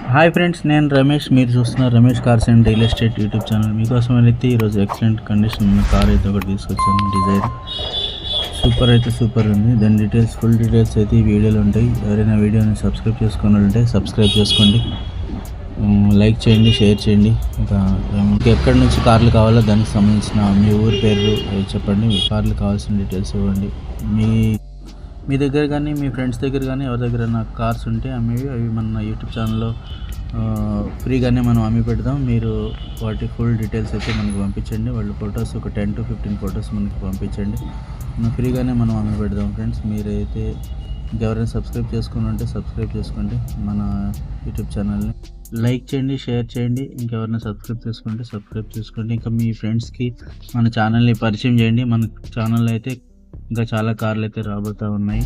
Hi friends, నేను రమేష్. మీరు చూస్తున్నారు Ramesh cars and real estate YouTube channel. మీకోసం అయితే ఈరోజు ఎక్సలెంట్ కండిషన్ ఉన్న కార్ అయితే ఒకటి తీసుకొచ్చాను. డిజైర్ సూపర్ ఉంది. దాని డీటెయిల్స్, ఫుల్ డీటెయిల్స్ అయితే ఈ వీడియోలో ఉంటాయి. ఎవరైనా వీడియోని సబ్స్క్రైబ్ చేసుకున్నట్లయితే సబ్స్క్రైబ్ చేసుకోండి, లైక్ చేయండి, షేర్ చేయండి. ఇంకా ఎక్కడి నుంచి కార్లు కావాలో దానికి సంబంధించిన మీ ఊరి పేరు చెప్పండి. మీ కార్లు కావాల్సిన డీటెయిల్స్ ఇవ్వండి. మీ దగ్గర కానీ మీ ఫ్రెండ్స్ దగ్గర కానీ ఎవరి దగ్గర నాకు కార్స్ ఉంటే అవి మన యూట్యూబ్ ఛానల్లో ఫ్రీగానే మనం అమ్మి పెడదాం. మీరు వాటి ఫుల్ డీటెయిల్స్ అయితే మనకు పంపించండి. వాళ్ళు ఫొటోస్ ఒక 10 to 15 ఫొటోస్ మనకి పంపించండి. ఫ్రీగానే మనం అమ్మి పెడదాం ఫ్రెండ్స్. మీరైతే ఇంకెవరైనా సబ్స్క్రైబ్ చేసుకుని ఉంటే సబ్స్క్రైబ్ చేసుకోండి. మన యూట్యూబ్ ఛానల్ని లైక్ చేయండి, షేర్ చేయండి. ఇంకెవరైనా సబ్స్క్రైబ్ చేసుకుంటే సబ్స్క్రైబ్ చేసుకోండి. ఇంకా మీ ఫ్రెండ్స్కి మన ఛానల్ని పరిచయం చేయండి. మన ఛానల్లో అయితే ఇంకా చాలా కార్లు అయితే రాబోతూ ఉన్నాయి.